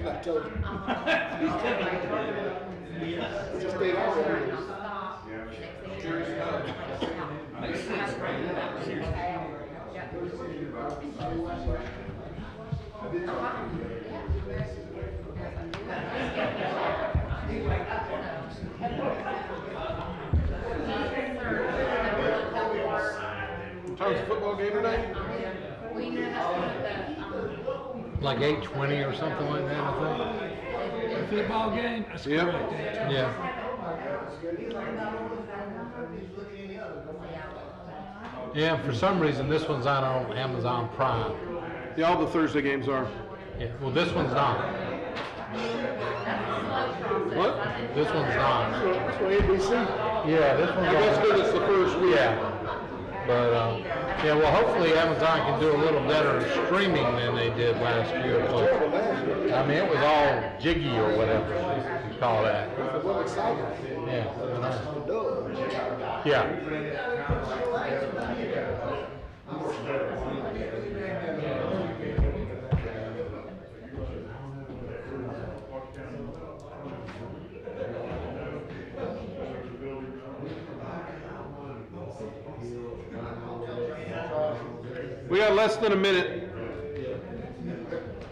I told him. Just stayed out there. What time's the football game tonight? Like 8:20 or something like that, I think. The football game? That's correct. Yeah. Yeah, for some reason this one's not on Amazon Prime. Yeah, all the Thursday games are. Yeah, well this one's not. What? This one's not. That's what NBC. Yeah, this one's I guess because it's the first week. Yeah. But, yeah, well, hopefully Amazon can do a little better streaming than they did last year. But, I mean, it was all jiggy or whatever you call that. Yeah. Yeah. We got less than a minute.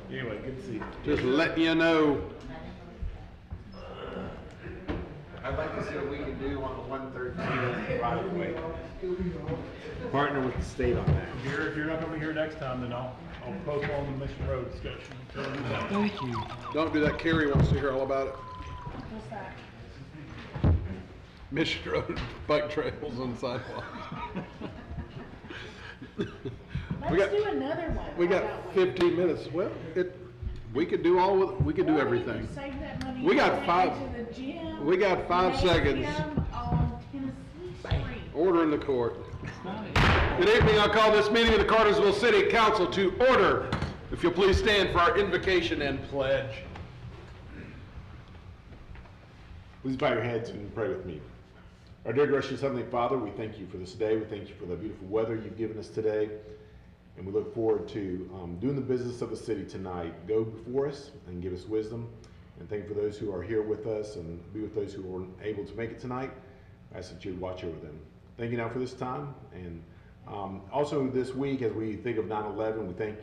Anyway, good to see you. Just letting you know. I'd like to see what we can do on the 113 right away. Partner with the state on that. If you're not going to be here next time, then I'll postpone the Mission Road discussion. Thank you. Don't do that. Carrie wants to hear all about it. What's that? Mission Road, bike trails and sidewalks. Let's do another one. We got 15 minutes. Well, we could do we could do everything. Save that money. We got and five- go to the gym. We got 5 seconds. On Tennessee Street. Order in the court. Good evening. I'll call this meeting of the Cartersville City Council to order. If you'll please stand for our invocation and pledge. Please bow your heads and pray with me. Our dear gracious Heavenly Father, we thank you for this day. We thank you for the beautiful weather you've given us today. And we look forward to doing the business of the city tonight. Go before us and give us wisdom. And thank you for those who are here with us and be with those who weren't able to make it tonight. I ask that you would watch over them. Thank you now for this time. And also this week, as we think of 9/11, we think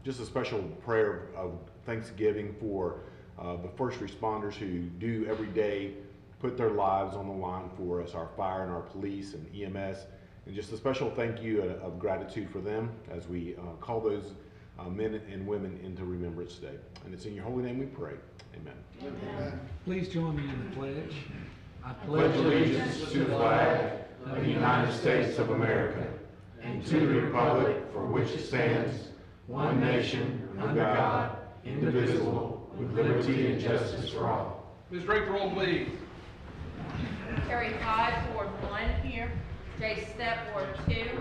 just a special prayer of thanksgiving for the first responders who do every day put their lives on the line for us, our fire and our police and EMS. And just a special thank you of gratitude for them as we call those men and women into remembrance today. And it's in your holy name we pray. Amen. Amen. Please join me in the pledge. I pledge allegiance to the flag of the United States of America and to the republic for which it stands, one nation, under God, indivisible, with liberty and justice for all. Ms. Drake, roll please. Carrie Hyde, Ward 1 here. Jay Stepp, Ward 2.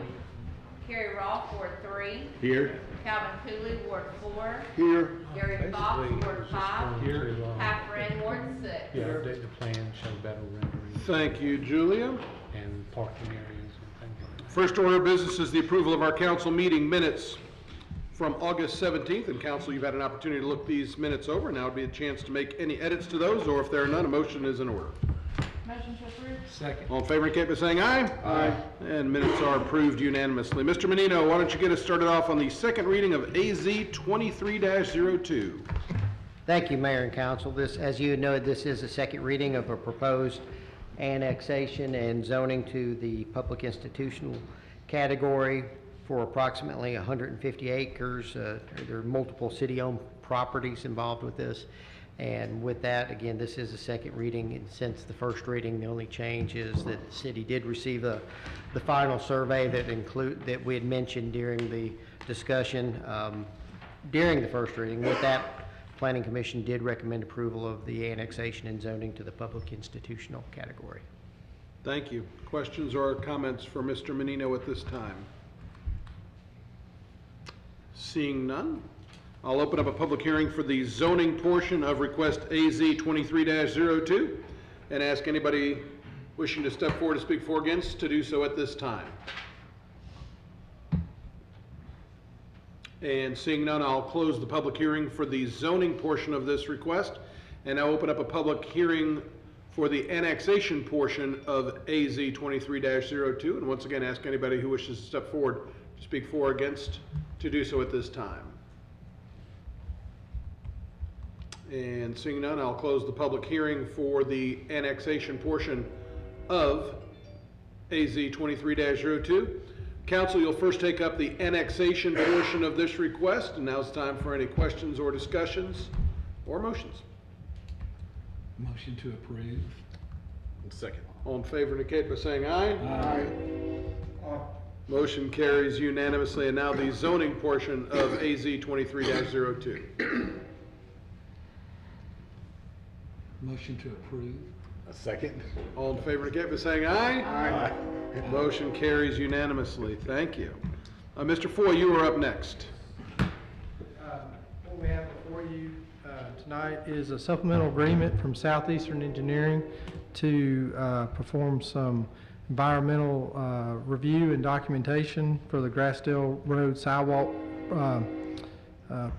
Carrie Roth, Ward 3. Here. Calvin Cooley, Ward 4. Here. Gary Fox, Ward 5. Here. Half Ren, Ward 6. Yeah, update the plan, show better rendering Thank you, Julia. and parking areas and things like that. First order of business is the approval of our council meeting minutes from August 17th. And council, you've had an opportunity to look these minutes over. Now would be a chance to make any edits to those, or if there are none, a motion is in order. Motion to approve. Second. All in favor indicate by saying aye. Aye. And minutes are approved unanimously. Mr. Menino, why don't you get us started off on the second reading of AZ 23-02. Thank you, Mayor and Council. This, as you know, this is a second reading of a proposed annexation and zoning to the public institutional category for approximately 150 acres. There are multiple city-owned properties involved with this. And with that, again, this is a second reading, and since the first reading, the only change is that the city did receive the final survey that we had mentioned during the discussion during the first reading. With that, Planning Commission did recommend approval of the annexation and zoning to the public institutional category. Thank you. Questions or comments for Mr. Menino at this time? Seeing none, I'll open up a public hearing for the zoning portion of request AZ 23-02 and ask anybody wishing to step forward to speak for or against to do so at this time. And seeing none, I'll close the public hearing for the zoning portion of this request, and now open up a public hearing for the annexation portion of AZ 23-02, and once again, ask anybody who wishes to step forward to speak for or against to do so at this time. And seeing none, I'll close the public hearing for the annexation portion of AZ 23-02. Council, you'll first take up the annexation portion of this request, and now it's time for any questions or discussions or motions. Motion to approve. Second. All in favor indicate by saying aye. Aye. Motion carries unanimously, and now the zoning portion of AZ 23-02. Motion to approve. A second. All in favor indicate by saying aye. Aye. Motion carries unanimously. Thank you. Mr. Foy, you are up next. What we have before you tonight is a supplemental agreement from Southeastern Engineering to perform some environmental review and documentation for the Grassdale Road sidewalk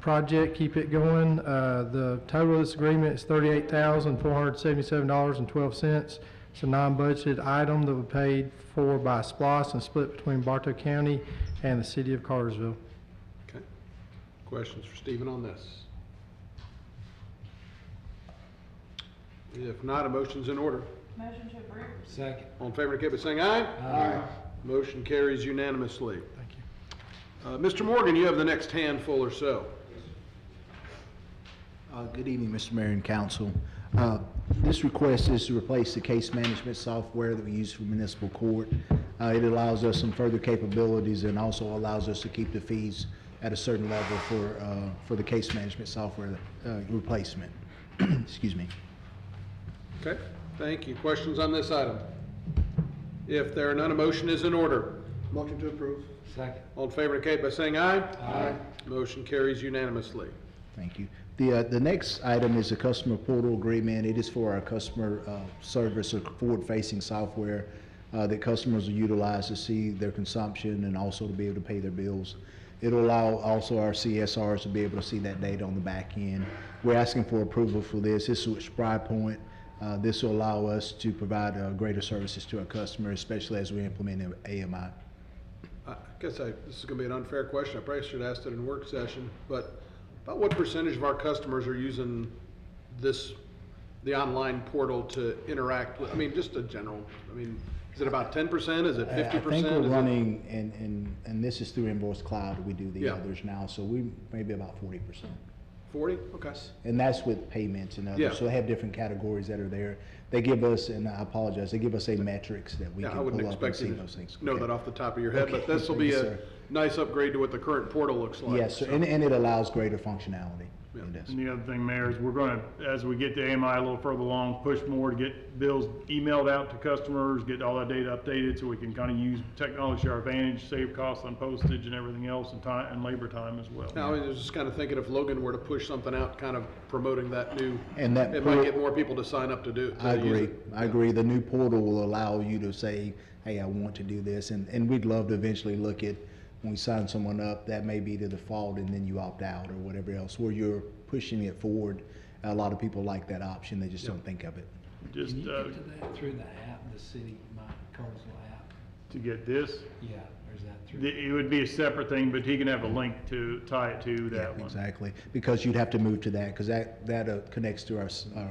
project. Keep it going. The total of this agreement is $38,477.12. It's a non-budgeted item that was paid for by SPLOST and split between Bartow County and the city of Cartersville. Okay. Questions for Stephen on this? If not, a motion's in order. Motion to approve. Second. All in favor indicate by saying aye. Aye. Motion carries unanimously. Thank you. Mr. Morgan, you have the next handful or so. Good evening, Mr. Mayor and Council. This request is to replace the case management software that we use for municipal court. It allows us some further capabilities and also allows us to keep the fees at a certain level for the case management software replacement. Excuse me. Okay, thank you. Questions on this item? If there are none, a motion is in order. Motion to approve. Second. All in favor indicate by saying aye. Aye. Motion carries unanimously. Thank you. The next item is a customer portal agreement. It is for our customer service or forward-facing software that customers will utilize to see their consumption and also to be able to pay their bills. It'll allow also our CSRs to be able to see that data on the back end. We're asking for approval for this. This is with SpryPoint. This will allow us to provide greater services to our customers, especially as we implement AMI. I guess this is going to be an unfair question. I probably should have asked it in a work session, but about what percentage of our customers are using the online portal to interact with? I mean, just a general. I mean, is it about 10%? Is it 50%? I think we're running, and this is through Invoice Cloud. We do the Yeah. others now, so we maybe about 40%. 40? Okay. And that's with payments and others. Yeah. So they have different categories that are there. They give us, and I apologize, they give us a metrics that we Yeah, I can wouldn't pull up and expect see you those things. to know Okay. that off the top of your head, Okay. but this will be Yes, a sir. nice upgrade to what the current portal looks like. Yes, sir. So- And it allows greater functionality. Yeah. It does. And the other thing, Mayor, is we're gonna, as we get the AMI a little further along, push more to get bills emailed out to customers, get all that data updated so we can kind of use technology to our advantage, save costs on postage and everything else and time, and labor time as well. Now, I was just kind of thinking if Logan were to push something out, kind of promoting that new, And that it might por- get more people to sign up to do it. I to use agree. it. I agree. The new portal will allow you to say, hey, I want to do this. And we'd love to eventually look at, when we sign someone up, that may be the default and then you opt out or whatever else, where you're pushing it forward. A lot of people like that option. They just don't think of it. Just, Can you get to that through the app, the city, my Cartersville app? to get this, Yeah, or is that through? it would be a separate thing, but he can have a link to tie it to that one. Exactly. Because you'd have to move to that, because that connects to our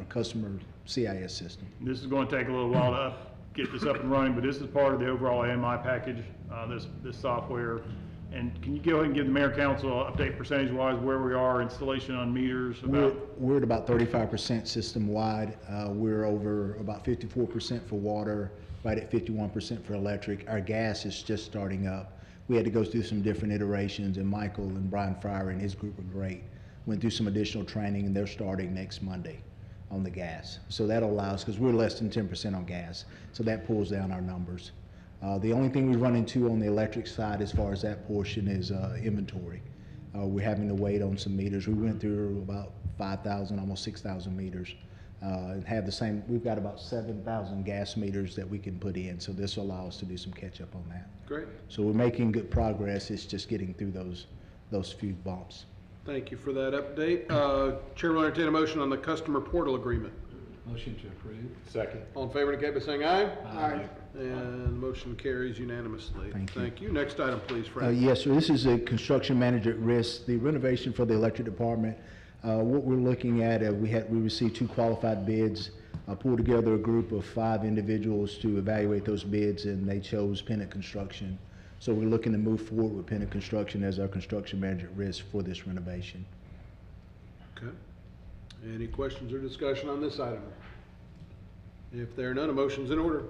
customer CIS system. This is going to take a little while to get this up and running, but this is part of the overall AMI package, this software. And can you go ahead and give the mayor council an update percentage-wise where we are, installation on meters, about? We're at about 35% system-wide. We're over about 54% for water, right at 51% for electric. Our gas is just starting up. We had to go through some different iterations, and Michael and Brian Fryer and his group were great. Went through some additional training, and they're starting next Monday on the gas. So that'll allow us, because we're less than 10% on gas, so that pulls down our numbers. The only thing we run into on the electric side as far as that portion is inventory. We're having to wait on some meters. We went through about 5,000, almost 6,000 meters. And have the same, we've got about 7,000 gas meters that we can put in, so this will allow us to do some catch up on that. Great. So we're making good progress. It's just getting through those few bumps. Thank you for that update. Chair will entertain a motion on the customer portal agreement. Motion to approve. Second. All in favor indicate by saying aye. Aye. And motion carries unanimously. Thank you. Next item, please, Frank. Yes, sir. This is a construction manager at risk, the renovation for the electric department. What we're looking at, we received 2 qualified bids, pulled together a group of 5 individuals to evaluate those bids, and they chose Pennant Construction. So we're looking to move forward with Pennant Construction as our construction manager at risk for this renovation. Okay. Any questions or discussion on this item? If there are none, a motion's in order.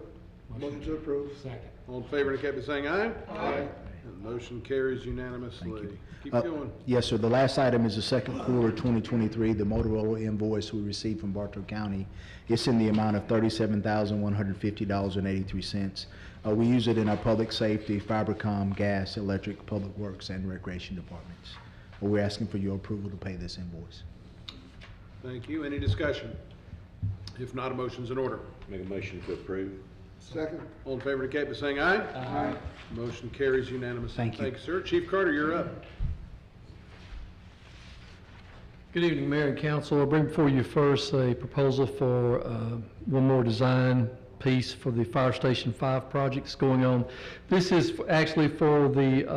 Motion to approve. Second. All in favor indicate by saying aye. Aye. And the motion carries unanimously. Keep going. Yes, sir. The last item is the second quarter 2023, the Motorola invoice we received from Bartow County. It's in the amount of $37,150.83. We use it in our public safety, fibercom, gas, electric, public works, and recreation departments. We're asking for your approval to pay this invoice. Thank you. Any discussion? If not, a motion's in order. Make a motion to approve. Second. All in favor indicate by saying aye. Aye. Motion carries unanimously. Thank you. Thank you, sir. Chief Carter, you're up. Good evening, Mayor and Council. I'll bring before you first a proposal for one more design piece for the Fire Station 5 projects going on. This is actually for the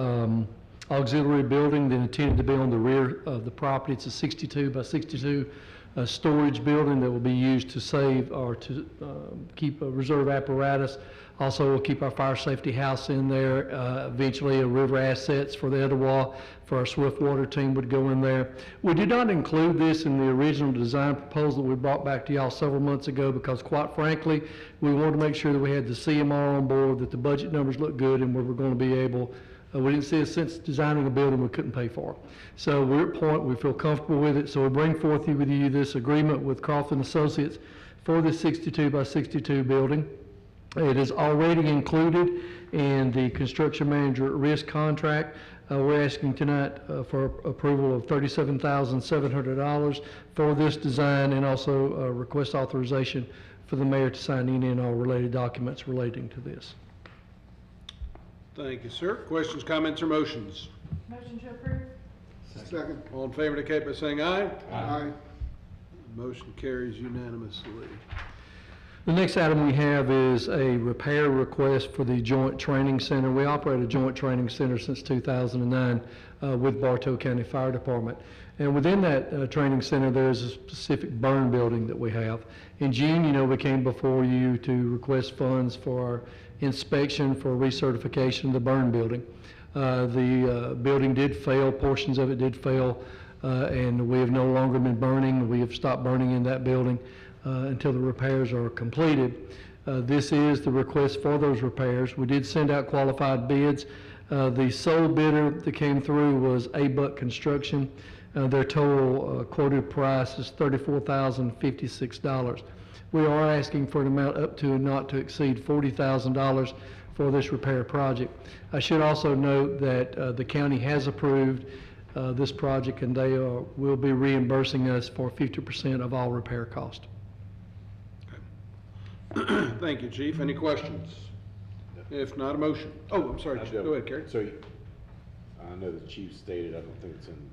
auxiliary building that intended to be on the rear of the property. It's a 62 by 62 storage building that will be used to save or to keep a reserve apparatus. Also, we'll keep our fire safety house in there. Eventually, a river assets for the Etowah for our swift water team would go in there. We did not include this in the original design proposal we brought back to y'all several months ago because, quite frankly, we wanted to make sure that we had the CMR on board, that the budget numbers looked good, and we were going to be able. We didn't see a sense designing a building we couldn't pay for. So we're at a point we feel comfortable with it. So we bring forth with you this agreement with Crawford Associates for this 62 by 62 building. It is already included in the construction manager at risk contract. We're asking tonight for approval of $37,700 for this design, and also request authorization for the mayor to sign any and all related documents relating to this. Thank you, sir. Questions, comments, or motions? Motion to approve. Second. All in favor indicate by saying aye. Aye. Motion carries unanimously. The next item we have is a repair request for the Joint Training Center. We operate a Joint Training Center since 2009 with Bartow County Fire Department. And within that training center, there's a specific burn building that we have. In June, we came before you to request funds for our inspection for recertification of the burn building. The building did fail, portions of it did fail, and we have no longer been burning. We have stopped burning in that building until the repairs are completed. This is the request for those repairs. We did send out qualified bids. The sole bidder that came through was A-Buck Construction. Their total quoted price is $34,056. We are asking for an amount up to and not to exceed $40,000 for this repair project. I should also note that the county has approved this project, and they will be reimbursing us for 50% of all repair cost. Thank you, Chief. Any questions? If not, a motion. Oh, I'm sorry. Go ahead, Kerry. So, I know the chief stated, I don't think it's in,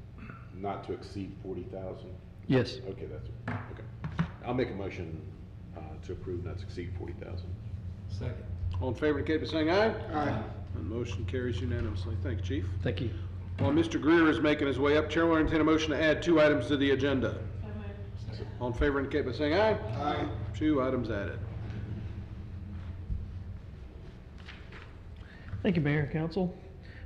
not to exceed 40,000. Yes. Okay, okay. I'll make a motion to approve not to exceed 40,000. Second. All in favor indicate by saying aye. Aye. And motion carries unanimously. Thank you, Chief. Thank you. While Mr. Greer is making his way up, Chair will entertain a motion to add 2 items to the agenda. So moved. All in favor indicate by saying aye. Aye. 2 items added. Thank you, Mayor and Council.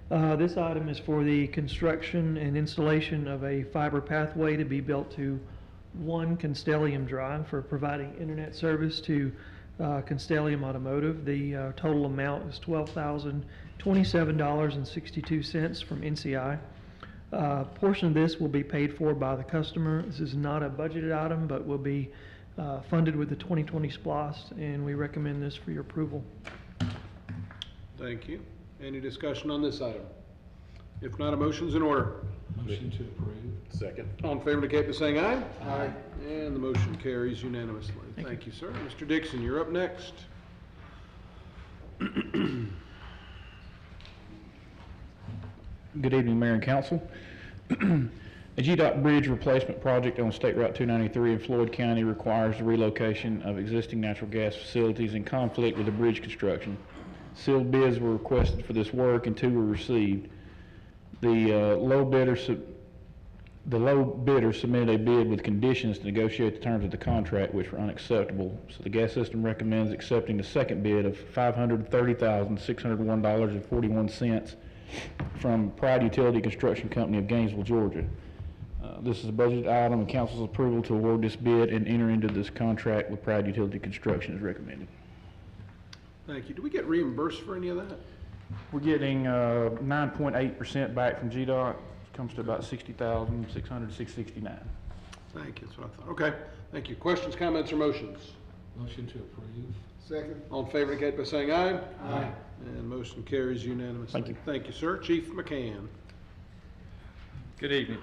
This item is for the construction and installation of a fiber pathway to be built to 1 Constellium Drive for providing internet service to Constellium Automotive. The total amount is $12,027.62 from NCI. Portion of this will be paid for by the customer. This is not a budgeted item, but will be funded with the 2020 SPLOST, and we recommend this for your approval. Thank you. Any discussion on this item? If not, a motion's in order. Motion to approve. Second. All in favor indicate by saying aye. Aye. And the motion carries unanimously. Thank you, sir. Mr. Dixon, you're up next. Good evening, Mayor and Council. A GDOT bridge replacement project on State Route 293 in Floyd County requires the relocation of existing natural gas facilities in conflict with the bridge construction. Sealed bids were requested for this work and 2 were received. The low bidder submitted a bid with conditions to negotiate the terms of the contract, which were unacceptable. So the gas system recommends accepting the second bid of $530,601.41 from Pride Utility Construction Company of Gainesville, Georgia. This is a budget item, and council's approval to award this bid and enter into this contract with Pride Utility Construction is recommended. Thank you. Do we get reimbursed for any of that? We're getting 9.8% back from GDOT. Comes to about $60,669. Thank you, that's what I thought. Okay, thank you. Questions, comments, or motions? Motion to approve. Second. All in favor indicate by saying aye. Aye. And motion carries unanimously. Thank you. Thank you, sir. Chief McCann. Good evening.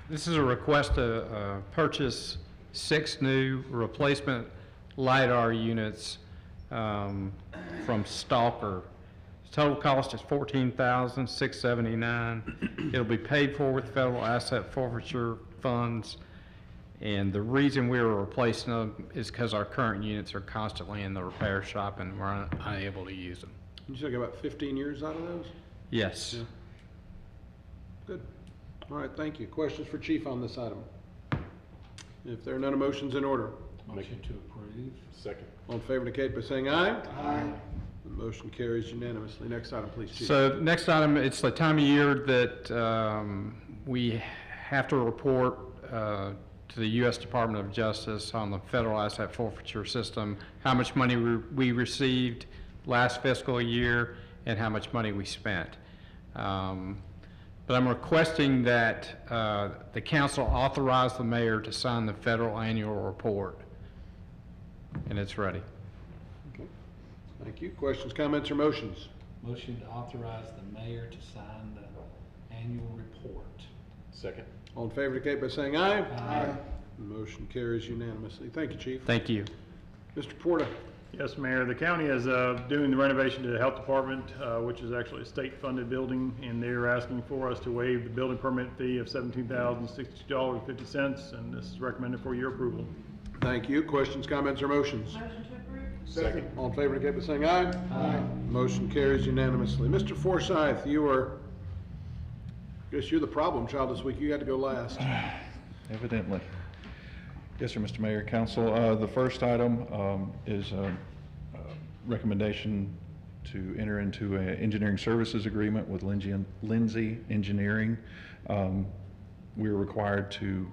This is a request to purchase 6 new replacement LiDAR units from Stalker. Total cost is $14,679. It'll be paid for with federal asset forfeiture funds. And the reason we were replacing them is because our current units are constantly in the repair shop and we're unable to use them. You took about 15 years out of those? Yes. Yeah. Good. All right, thank you. Questions for Chief on this item? If there are none, motions in order. Motion to approve. Second. All in favor indicate by saying aye. Aye. The motion carries unanimously. Next item, please, Chief. So next item, it's the time of year that we have to report to the U.S. Department of Justice on the federal asset forfeiture system, how much money we received last fiscal year and how much money we spent. But I'm requesting that the council authorize the mayor to sign the federal annual report, and it's ready. Okay. Thank you. Questions, comments, or motions? Motion to authorize the mayor to sign the annual report. Second. All in favor indicate by saying aye. Aye. The motion carries unanimously. Thank you, Chief. Thank you. Mr. Porta. Yes, Mayor. The county is doing the renovation to the health department, which is actually a state-funded building, and they're asking for us to waive the building permit fee of $17,062.50, and this is recommended for your approval. Thank you. Questions, comments, or motions? Motion to approve. Second. All in favor indicate by saying aye. Aye. Motion carries unanimously. Mr. Forsyth, you are, I guess you're the problem child this week. You got to go last. Evidently. Yes, sir, Mr. Mayor, Council. The first item is a recommendation to enter into an engineering services agreement with Lindsay Engineering. We're required to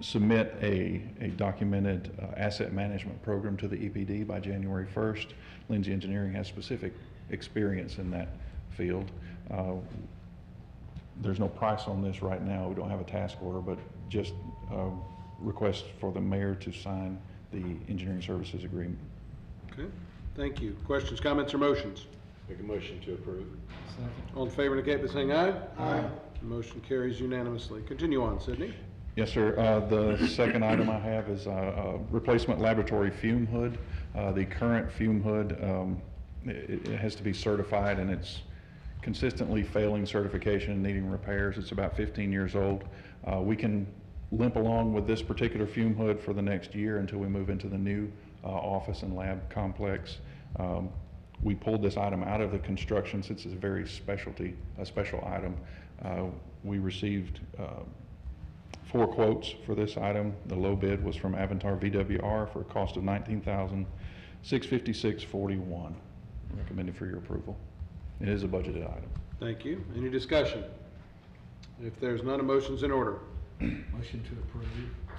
submit a documented asset management program to the EPD by January 1st. Lindsay Engineering has specific experience in that field. There's no price on this right now. We don't have a task order, but just request for the mayor to sign the engineering services agreement. Okay, thank you. Questions, comments, or motions? Make a motion to approve. Second. All in favor indicate by saying aye. Aye. Motion carries unanimously. Continue on, Sidney. Yes, sir. The second item I have is a replacement laboratory fume hood. The current fume hood, it has to be certified, and it's consistently failing certification and needing repairs. It's about 15 years old. We can limp along with this particular fume hood for the next year until we move into the new office and lab complex. We pulled this item out of the construction since it's a very special item. We received 4 quotes for this item. The low bid was from Avantar VWR for a cost of $19,656.41. Recommended for your approval. It is a budgeted item. Thank you. Any discussion? If there's none, a motion's in order. Motion to approve.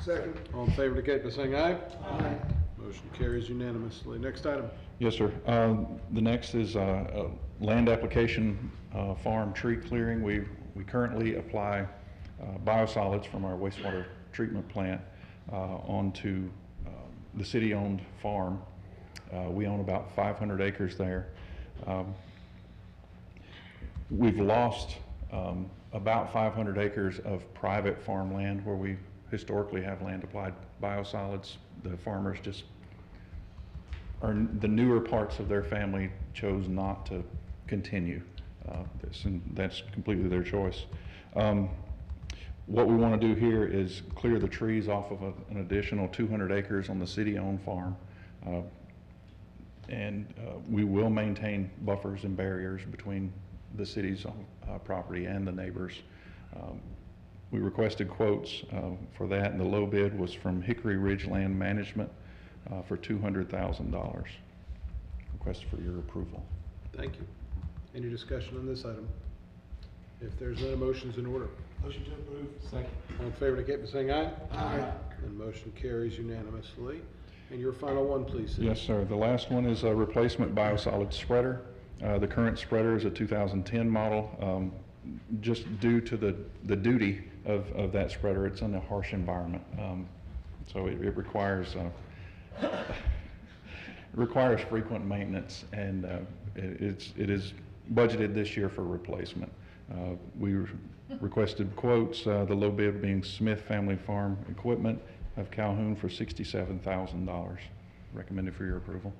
Second. All in favor indicate by saying aye. Aye. Motion carries unanimously. Next item. Yes, sir. The next is land application farm tree clearing. We currently apply biosolids from our wastewater treatment plant onto the city-owned farm. We own about 500 acres there. We've lost about 500 acres of private farmland where we historically have land applied biosolids. The farmers just, or the newer parts of their family chose not to continue this, and that's completely their choice. What we want to do here is clear the trees off of an additional 200 acres on the city-owned farm. We will maintain buffers and barriers between the city's property and the neighbors. We requested quotes for that, and the low bid was from Hickory Ridge Land Management for $200,000. Request for your approval. Thank you. Any discussion on this item? If there's none, a motion's in order. Motion to approve. Second. All in favor indicate by saying aye. Aye. And motion carries unanimously. And your final one, please, Sid. Yes, sir. The last one is a replacement biosolid spreader. The current spreader is a 2010 model. Just due to the duty of that spreader, it's in a harsh environment. So it requires frequent maintenance, and it is budgeted this year for replacement. We requested quotes, the low bid being Smith Family Farm Equipment of Calhoun for $67,000. Recommended for your approval.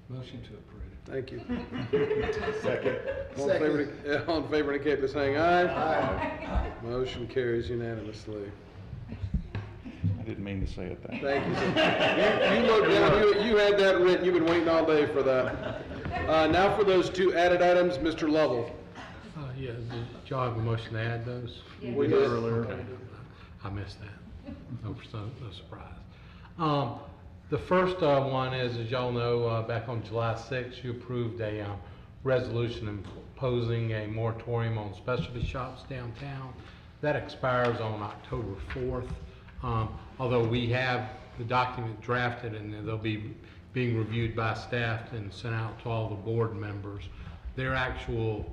Motion to approve. Thank you. Second. All in favor indicate by saying aye. Aye. Motion carries unanimously. I didn't mean to say it that way. Thank you, sir. You looked down, you had that written, you've been waiting all day for that. Now for those two added items, Mr. Lovell. Yeah, did y'all have a motion to add those? We did. Okay. I missed that. No surprise. The first one is, as y'all know, back on July 6th, you approved a resolution imposing a moratorium on specialty shops downtown. That expires on October 4th. Although we have the document drafted and they'll be being reviewed by staff and sent out to all the board members. The actual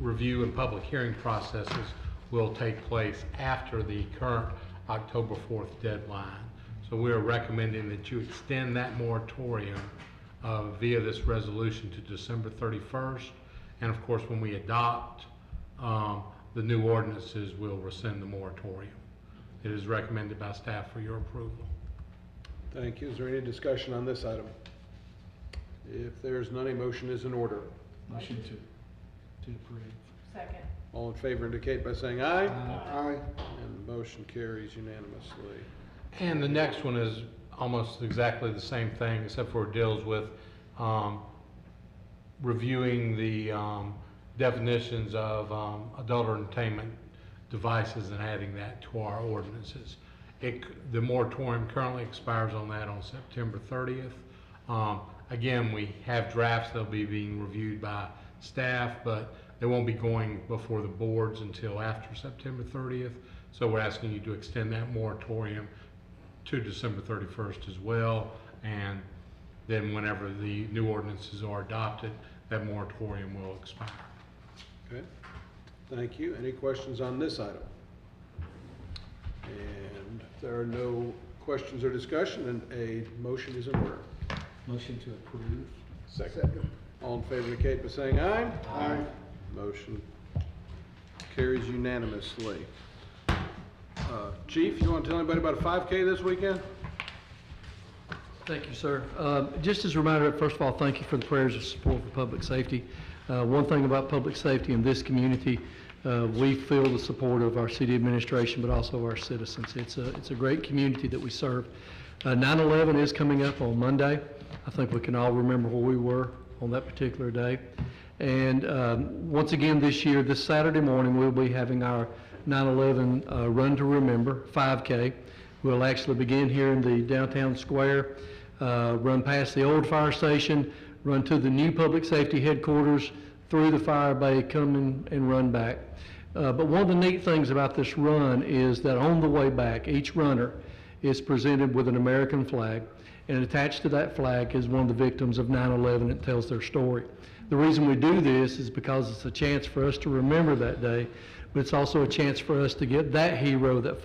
review and public hearing processes will take place after the current October 4th deadline. So we are recommending that you extend that moratorium via this resolution to December 31st. And of course, when we adopt the new ordinances, we'll rescind the moratorium. It is recommended by staff for your approval. Thank you. Is there any discussion on this item? If there's none, a motion is in order. Motion to approve. Second. All in favor indicate by saying aye. Aye. And the motion carries unanimously. And the next one is almost exactly the same thing, except for it deals with reviewing the definitions of adult entertainment devices and adding that to our ordinances. The moratorium currently expires on that on September 30th. Again, we have drafts that'll be being reviewed by staff, but they won't be going before the boards until after September 30th. So we're asking you to extend that moratorium to December 31st as well. And then whenever the new ordinances are adopted, that moratorium will expire. Okay. Thank you. Any questions on this item? And if there are no questions or discussion, then a motion is in order. Motion to approve. Second. All in favor indicate by saying aye. Aye. Motion carries unanimously. Chief, you want to tell anybody about a 5K this weekend? Thank you, sir. Just as a reminder, first of all, thank you for the prayers of support for public safety. One thing about public safety in this community, we feel the support of our city administration, but also our citizens. It's a great community that we serve. 9/11 is coming up on Monday. I think we can all remember where we were on that particular day. And once again this year, this Saturday morning, we'll be having our 9/11 Run to Remember 5K. We'll actually begin here in the downtown square, run past the old fire station, run to the new public safety headquarters, through the fire bay, come in and run back. But one of the neat things about this run is that on the way back, each runner is presented with an American flag, and attached to that flag is one of the victims of 9/11 that tells their story. The reason we do this is because it's a chance for us to remember that day, but it's also a chance for us to get that hero that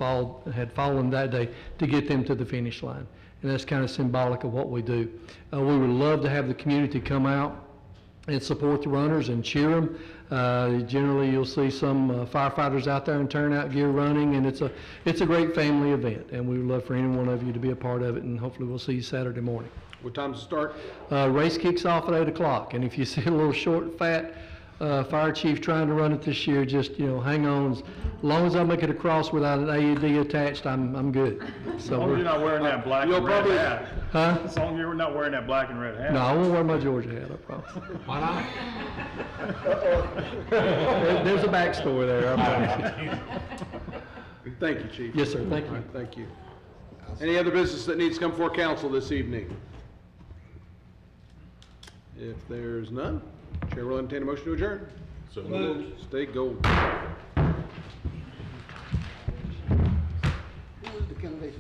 had fallen that day, to get them to the finish line. And that's kind of symbolic of what we do. We would love to have the community come out and support the runners and cheer them. Generally, you'll see some firefighters out there in turnout gear running, and it's a great family event, and we would love for any one of you to be a part of it, and hopefully we'll see you Saturday morning. What time's the start? Race kicks off at 8 o'clock, and if you see a little short, fat fire chief trying to run it this year, just, hang on. As long as I make it across without an AED attached, I'm good. As So long as you're not wearing that black and red hat. Huh? As long as you're not wearing that black and red hat. No, I won't wear my Georgia hat, I promise. Why not? There's a backstory there, I promise. Thank you, Chief. Yes, sir, thank you. All right, thank you. Any other business that needs to come before council this evening? If there's none, Chair will entertain a motion to adjourn. So moved. Stay gold. Who was the candidate